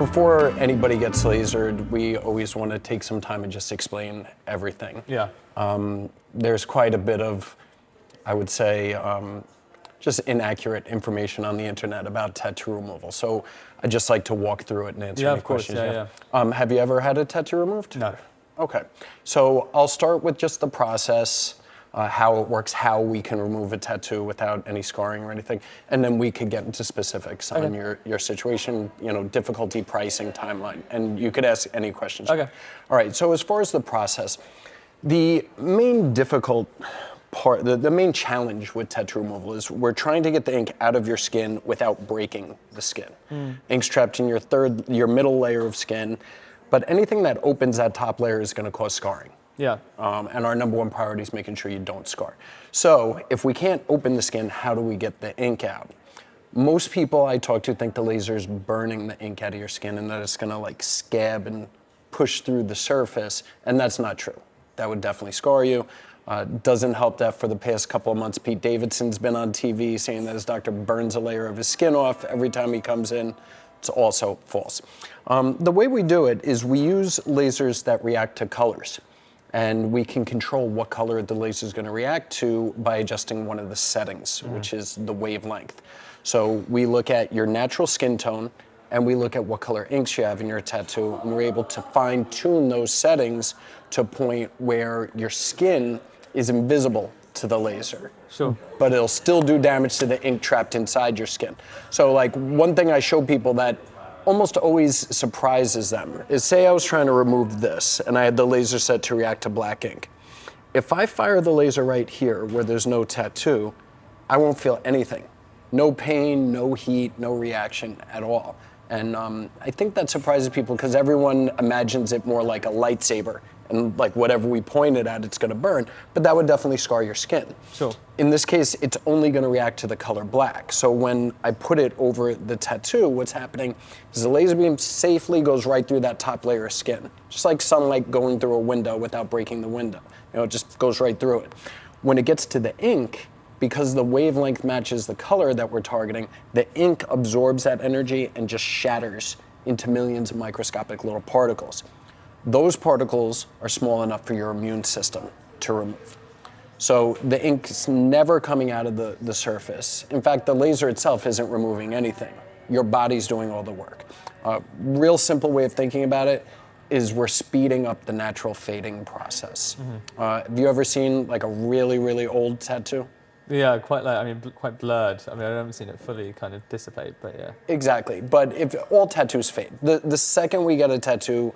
before anybody gets lasered, we always want to take some time and just explain everything. Yeah. There's quite a bit of, I would say, just inaccurate information on the internet about tattoo removal. So I'd just like to walk through it and answer any questions. Have you ever had a tattoo removed? No. Okay. So I'll start with just the process, how it works, how we can remove a tattoo without any scarring or anything, and then we could get into specifics on your situation, difficulty, pricing, timeline, and you could ask any questions. Okay. All right. So as far as the process, the main difficult part, the main challenge with tattoo removal is we're trying to get the ink out of your skin without breaking the skin. Ink's trapped in your middle layer of skin, but anything that opens that top layer is going to cause scarring. Yeah. And our number one priority is making sure you don't scar. So if we can't open the skin, how do we get the ink out? Most people I talk to think the laser is burning the ink out of your skin and that it's going to like scab and push through the surface, and that's not true. That would definitely scar you. Doesn't help that for the past couple of months, Pete Davidson's been on TV saying that his doctor burns a layer of his skin off every time he comes in. It's also false. The way we do it is we use lasers that react to colors, and we can control what color the laser is going to react to by adjusting one of the settings, which is the wavelength. So we look at your natural skin tone, and we look at what color inks you have in your tattoo, and we're able to fine tune those settings to a point where your skin is invisible to the laser. Sure. But it'll still do damage to the ink trapped inside your skin. So like one thing I show people that almost always surprises them is, say I was trying to remove this and I had the laser set to react to black ink. If I fire the laser right here where there's no tattoo, I won't feel anything. No pain, no heat, no reaction at all. And I think that surprises people because everyone imagines it more like a lightsaber and like whatever we point it at, it's going to burn, but that would definitely scar your skin. Sure. In this case, it's only going to react to the color black. So when I put it over the tattoo, what's happening is the laser beam safely goes right through that top layer of skin, just like sunlight going through a window without breaking the window. It just goes right through it. When it gets to the ink, because the wavelength matches the color that we're targeting, the ink absorbs that energy and just shatters into millions of microscopic little particles. Those particles are small enough for your immune system to remove. So the ink's never coming out of the surface. In fact, the laser itself isn't removing anything. Your body's doing all the work. Real simple way of thinking about it is we're speeding up the natural fading process. Have you ever seen like a really, really old tattoo? Yeah, quite blurred. I haven't seen it fully kind of dissipate, but yeah. Exactly, but if all tattoos fade. The second we get a tattoo,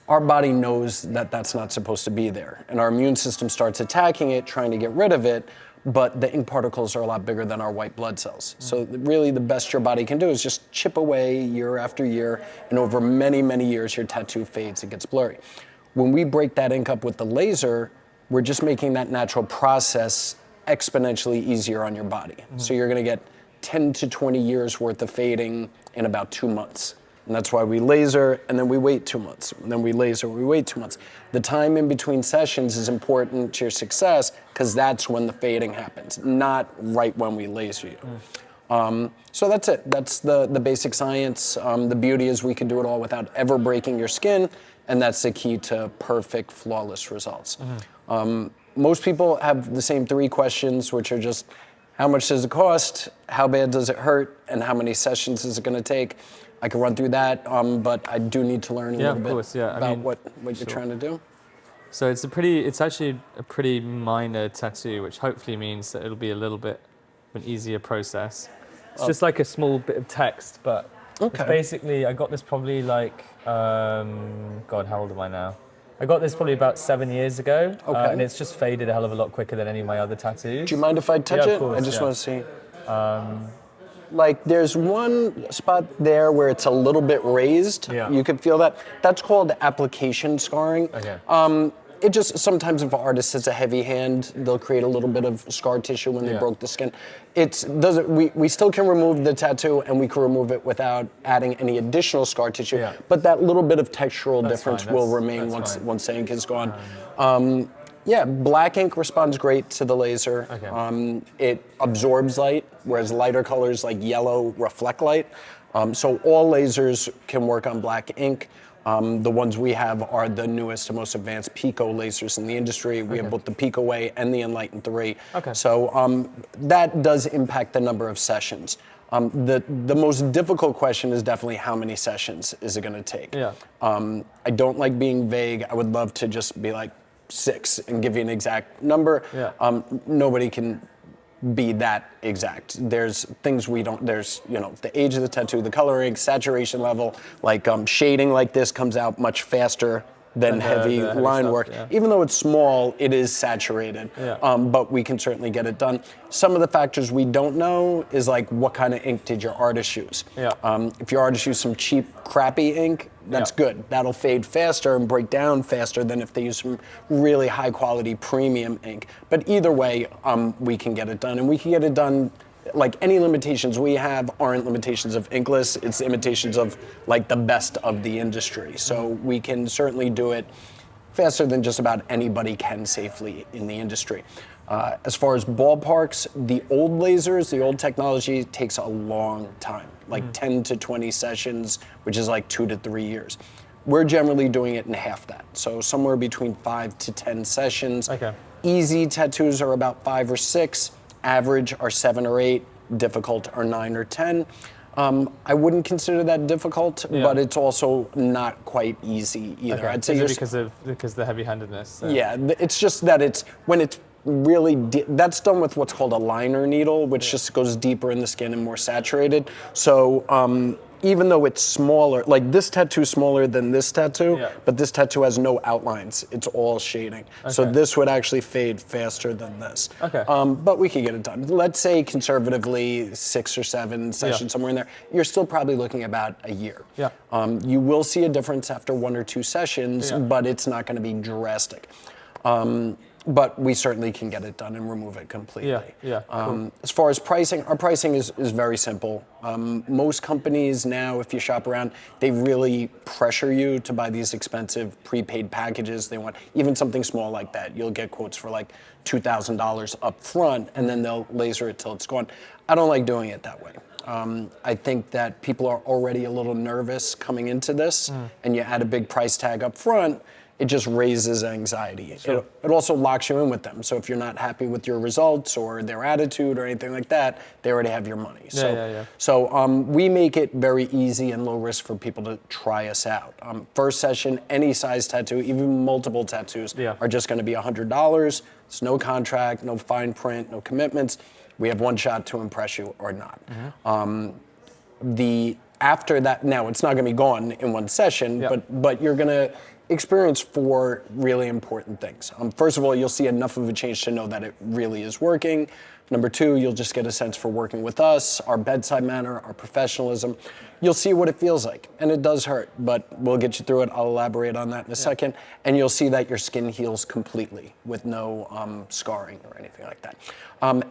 our body knows that that's not supposed to be there. And our immune system starts attacking it, trying to get rid of it, but the ink particles are a lot bigger than our white blood cells. So really the best your body can do is just chip away year after year, and over many, many years, your tattoo fades, it gets blurry. When we break that ink up with the laser, we're just making that natural process exponentially easier on your body. So you're gonna get 10 to 20 years worth of fading in about 2 months. And that's why we laser and then we wait 2 months. And then we laser, we wait 2 months. The time in between sessions is important to your success because that's when the fading happens, not right when we laser you. So that's it. That's the basic science. The beauty is we can do it all without ever breaking your skin, and that's the key to perfect, flawless results. Most people have the same 3 questions, which are just, how much does it cost? How bad does it hurt? And how many sessions is it going to take? I can run through that, but I do need to learn a little bit about what you're trying to do. So it's actually a pretty minor tattoo, which hopefully means that it'll be a little bit of an easier process. It's just like a small bit of text, but it's basically, I got this probably like, God, how old am I now? I got this probably about 7 years ago, and it's just faded a hell of a lot quicker than any of my other tattoos. Do you mind if I touch it? Of course, I just want to see. Like there's one spot there where it's a little bit raised. Yeah. You can feel that. That's called application scarring. Okay. It just, sometimes if an artist has a heavy hand, they'll create a little bit of scar tissue when they broke the skin. We still can remove the tattoo and we can remove it without adding any additional scar tissue, but that little bit of textural difference will remain once the ink is gone. Yeah, black ink responds great to the laser. Okay. It absorbs light, whereas lighter colors like yellow reflect light. So all lasers can work on black ink. The ones we have are the newest and most advanced Pico lasers in the industry. We have both the Pico Way and the Enlighten 3. Okay. So that does impact the number of sessions. The most difficult question is definitely how many sessions is it going to take? Yeah. I don't like being vague. I would love to just be like 6 and give you an exact number. Yeah. Nobody can be that exact. There's things we don't, there's, the age of the tattoo, the coloring, saturation level, like shading like this comes out much faster than heavy line stuff, work. yeah. Even though it's small, it is saturated, Yeah. but we can certainly get it done. Some of the factors we don't know is like what kind of ink did your artist use? Yeah. If your artist used some cheap, crappy ink, that's good. That'll fade faster and break down faster than if they use some really high quality premium ink. But either way, we can get it done, and we can get it done. Like any limitations we have aren't limitations of inkless, it's limitations of like the best of the industry. So we can certainly do it faster than just about anybody can safely in the industry. As far as ballparks, the old lasers, the old technology takes a long time, like 10 to 20 sessions, which is like 2 to 3 years. We're generally doing it in half that. So somewhere between 5 to 10 sessions. Okay. Easy tattoos are about 5 or 6. Average are 7 or 8, difficult are 9 or 10. I wouldn't consider that difficult, but it's also not quite easy either. Okay. I'd say because of the heavy-handedness. So. Yeah, it's just that it's when it's really that's done with what's called a liner needle, which just goes deeper in the skin and more saturated. So even though it's smaller, like this tattoo is smaller than this tattoo, but this tattoo has no outlines. It's all shading. Okay. So this would actually fade faster than this. Okay. But we could get it done. Let's say conservatively 6 or 7 sessions, somewhere in there. You're still probably looking about a year. Yeah. You will see a difference after 1 or 2 sessions, but it's not going to be drastic. But we certainly can get it done and remove it completely. Yeah. Cool. As far as pricing, our pricing is very simple. Most companies now, if you shop around, they really pressure you to buy these expensive prepaid packages. They want even something small like that. You'll get quotes for like $2,000 up front, and then they'll laser it till it's gone. I don't like doing it that way. I think that people are already a little nervous coming into this, and you add a big price tag up front, it just raises anxiety. Sure. It also locks you in with them. So if you're not happy with your results or their attitude or anything like that, they already have your money. So we make it very easy and low risk for people to try us out. First session, any size tattoo, even multiple tattoos, are just going to be $100. It's no contract, no fine print, no commitments. We have one shot to impress you or not. After that, now it's not going to be gone in one session, but you're going to experience 4 really important things. First of all, you'll see enough of a change to know that it really is working. Number 2, you'll just get a sense for working with us, our bedside manner, our professionalism. You'll see what it feels like, and it does hurt, but we'll get you through it. I'll elaborate on that in a second, and you'll see that your skin heals completely with no scarring or anything like that.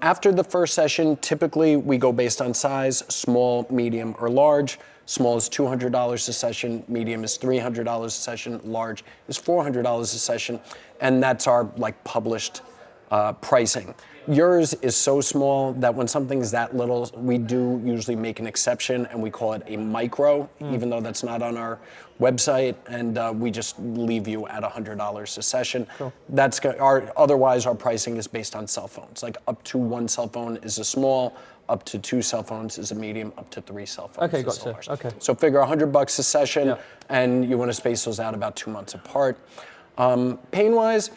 After the first session, typically we go based on size, small, medium, or large. Small is $200 a session, medium is $300 a session, large is $400 a session, and that's our published pricing. Yours is so small that when something's that little, we do usually make an exception and we call it a micro, even though that's not on our website, and we just leave you at $100 a session. Cool. Otherwise, our pricing is based on cell phones. Like up to 1 cell phone is a small, up to 2 cell phones is a medium, up to 3 cell phones is a large. Okay. So figure $100 a session, and you want to space those out about 2 months apart. Pain-wise,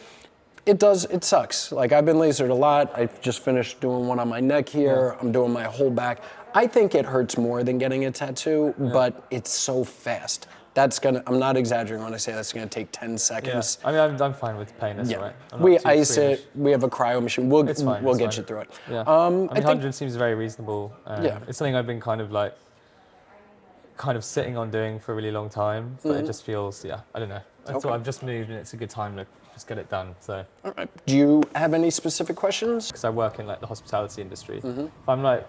it sucks. Like I've been lasered a lot. I just finished doing one on my neck here. I'm doing my whole back. I think it hurts more than getting a tattoo, but it's so fast. I'm not exaggerating when I say that's gonna take 10 seconds. Yeah. I mean, I'm fine with pain, that's all right. We ice it, we have a cryo machine. We'll get you through it. Yeah. I mean, 100 seems very reasonable. It's something I've been kind of sitting on doing for a really long time, but it just feels, I don't know. I thought I've just moved and it's a good time to just get it done. So. All right. Do you have any specific questions? Because I work in the hospitality industry. If I'm out,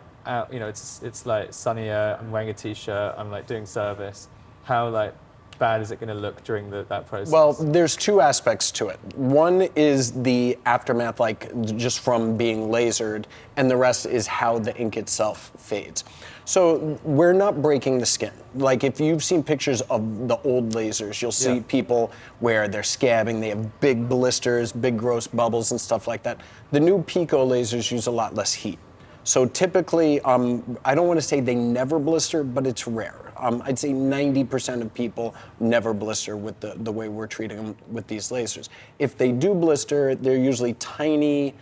it's like sunnier, I'm wearing a t-shirt, I'm doing service. How bad is it going to look during that process? Well, there's two aspects to it. One is the aftermath, like just from being lasered, and the rest is how the ink itself fades. So we're not breaking the skin. Like if you've seen pictures of the old lasers, you'll see people where they're scabbing, they have big blisters, big gross bubbles and stuff like that. The new Pico lasers use a lot less heat. So typically, I don't want to say they never blister, but it's rare. I'd say 90% of people never blister with the way we're treating them with these lasers. If they do blister, they're usually tiny,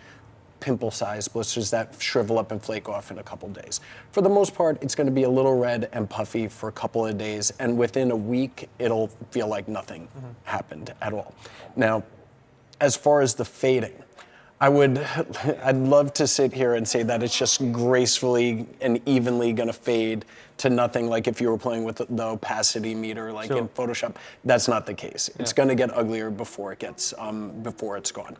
pimple-sized blisters that shrivel up and flake off in a couple days. For the most part, it's going to be a little red and puffy for a couple of days, and within a week, it'll feel like nothing happened at all. Now, as far as the fading, I'd love to sit here and say that it's just gracefully and evenly going to fade to nothing, like if you were playing with the opacity meter, like in Photoshop. That's not the case. It's going to get uglier before it gets before it's gone.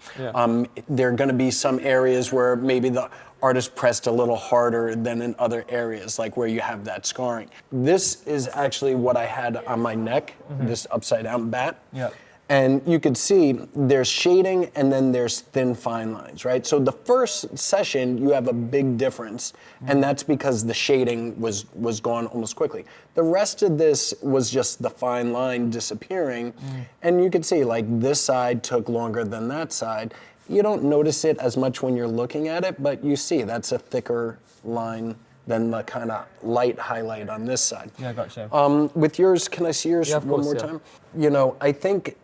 There are going to be some areas where maybe the artist pressed a little harder than in other areas, like where you have that scarring. This is actually what I had on my neck, this upside down bat. And you could see there's shading and then there's thin fine lines, right? So the first session, you have a big difference, and that's because the shading was gone almost quickly. The rest of this was just the fine line disappearing, and you could see like this side took longer than that side. You don't notice it as much when you're looking at it, but you see that's a thicker line than the kind of light highlight on this side. Yeah, gotcha. With yours, can I see yours one more time? You know, I think,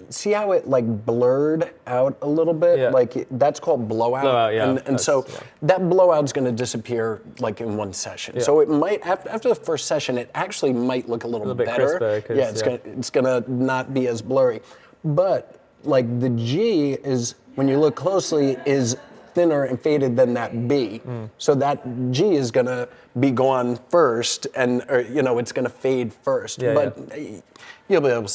see how it like blurred out a little bit? Yeah. Like that's called blowout. Blowout, yeah. And so that blowout's gonna disappear like in one session. So it might, after the first session, it actually might look a little bit better. crisper, Yeah, it's gonna not be as blurry. But like the G is, when you look closely, is thinner and faded than that B. So that G is gonna be gone first, and you know, it's gonna fade first. You'll be able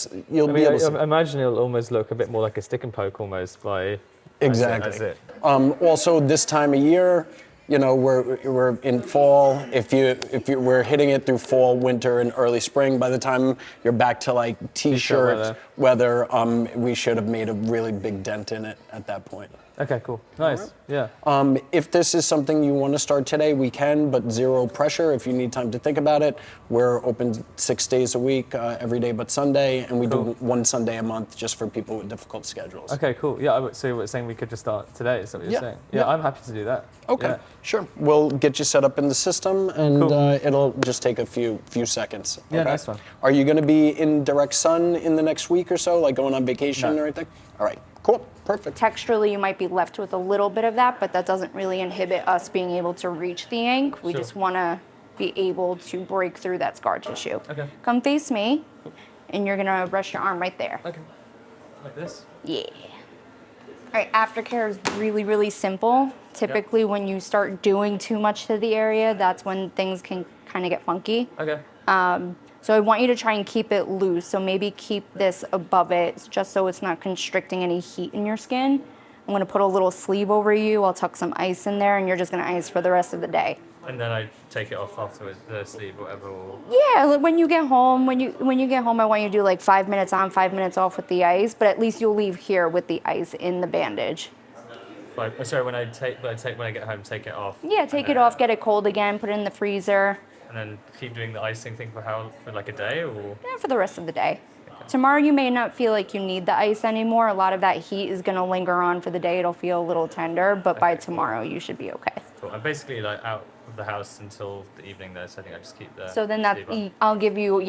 to, I imagine it'll almost look a bit more like a stick and poke almost by exactly. as it. Also, this time of year, you know, we're in fall. If we're hitting it through fall, winter, and early spring, by the time you're back to like t-shirt weather, we should have made a really big dent in it at that point. Okay, cool. Nice. Yeah. If this is something you want to start today, we can, but zero pressure. If you need time to think about it, we're open 6 days a week, every day but Sunday, and we do one Sunday a month just for people with difficult schedules. Okay, cool. Yeah, so you're saying we could just start today, is that what you're saying? Yeah, I'm happy to do that. Okay, sure. We'll get you set up in the system, and it'll just take a few seconds. Okay? Yeah, nice one. Are you going to be in direct sun in the next week or so, like going on vacation or anything? All right, cool, perfect. Texturally, you might be left with a little bit of that, but that doesn't really inhibit us being able to reach the ink. We just want to be able to break through that scar tissue. Okay. Come face me, and you're going to rest your arm right there. Okay. Like this? Yeah. All right, aftercare is really, really simple. Typically, when you start doing too much to the area, that's when things can kind of get funky. Okay. So I want you to try and keep it loose. So maybe keep this above it just so it's not constricting any heat in your skin. I'm gonna put a little sleeve over you. I'll tuck some ice in there, and you're just gonna ice for the rest of the day. And then I take it off afterwards, the sleeve or whatever. Or... Yeah, like when you get home, when you get home, I want you to do like 5 minutes on, 5 minutes off with the ice. But at least you'll leave here with the ice in the bandage. Sorry, when I get home, take it off. Yeah, take it off, get it cold again, put it in the freezer. And then keep doing the icing thing for like a day, or? Yeah, for the rest of the day. Tomorrow you may not feel like you need the ice anymore. A lot of that heat is gonna linger on for the day. It'll feel a little tender, but by tomorrow you should be okay. Cool. I'm basically like out of the house until the evening there, so I think I just keep the So then sleeve I'll give you,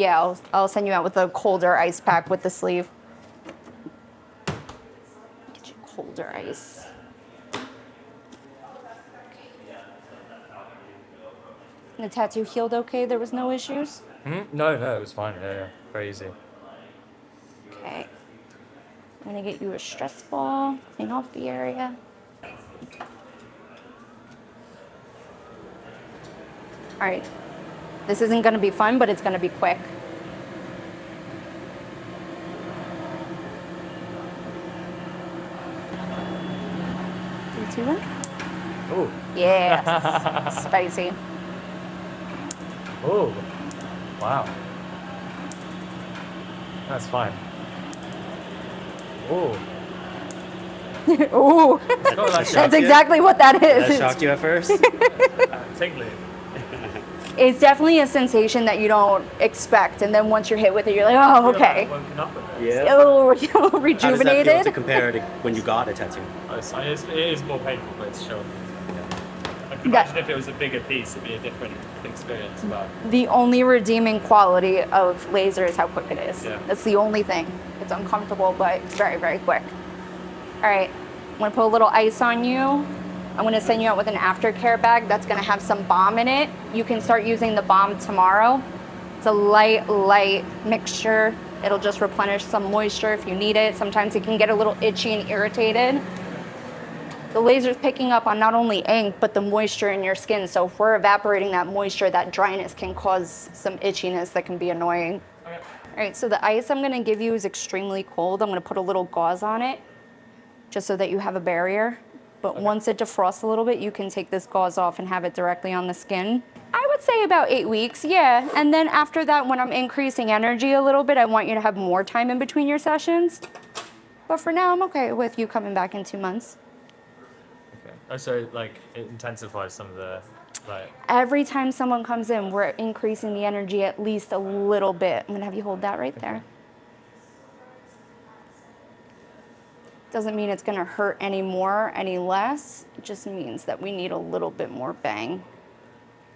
I'll send you out with a colder ice pack with the sleeve. Get you colder ice. The tattoo healed okay? There was no issues? No, it was fine. Yeah, very easy. Okay. I'm gonna get you a stress ball, clean off the area. All right. This isn't gonna be fun, but it's gonna be quick. 3, 2, 1. Oh. Yeah. Spicy. Oh, wow. That's fine. Ooh. Ooh, that's exactly what that is. That shocked you at first? Tingling. It's definitely a sensation that you don't expect, and then once you're hit with it, you're like, oh, okay. Woken up a bit. Yeah. A little How does that feel rejuvenated. to compare to when you got a tattoo? It is more painful, but it's sure. I can imagine if it was a bigger piece, it'd be a different experience. But The only redeeming quality of laser is how quick it is. Yeah. That's the only thing. It's uncomfortable, but it's very, very quick. All right, I'm gonna put a little ice on you. I'm gonna send you out with an aftercare bag that's gonna have some balm in it. You can start using the balm tomorrow. It's a light mixture. It'll just replenish some moisture if you need it. Sometimes it can get a little itchy and irritated. The laser's picking up on not only ink, but the moisture in your skin. So if we're evaporating that moisture, that dryness can cause some itchiness that can be annoying. okay. All right, so the ice I'm gonna give you is extremely cold. I'm gonna put a little gauze on it, just so that you have a barrier. But once it defrosts a little bit, you can take this gauze off and have it directly on the skin. I would say about 8 weeks, yeah. And then after that, when I'm increasing energy a little bit, I want you to have more time in between your sessions. But for now, I'm okay with you coming back in 2 months. Okay. Oh, so like it intensifies some of the like. Every time someone comes in, we're increasing the energy at least a little bit. I'm gonna have you hold that right there. Doesn't mean it's gonna hurt any more, any less. It just means that we need a little bit more bang.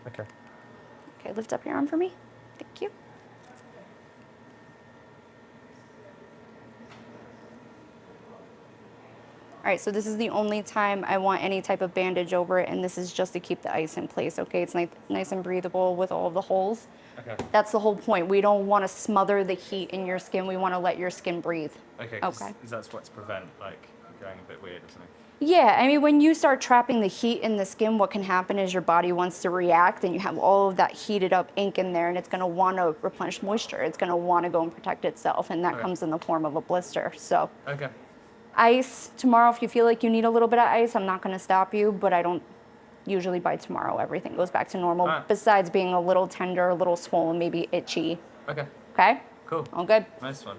Okay. Okay, lift up your arm for me. Thank you. All right, so this is the only time I want any type of bandage over it, and this is just to keep the ice in place, okay? It's nice and breathable with all of the holes. Okay. That's the whole point. We don't want to smother the heat in your skin. We want to let your skin breathe. Okay. Okay. Because that's what's prevent like going a bit weird or something. Yeah, I mean, when you start trapping the heat in the skin, what can happen is your body wants to react, and you have all of that heated up ink in there, and it's going to want to replenish moisture. It's going to want to go and protect itself, and that comes in the form of a blister. So Okay. ice tomorrow, if you feel like you need a little bit of ice, I'm not going to stop you, but I don't usually by tomorrow everything goes back to normal, besides being a little tender, a little swollen, maybe itchy. Okay. Okay? Cool. All good? Nice one.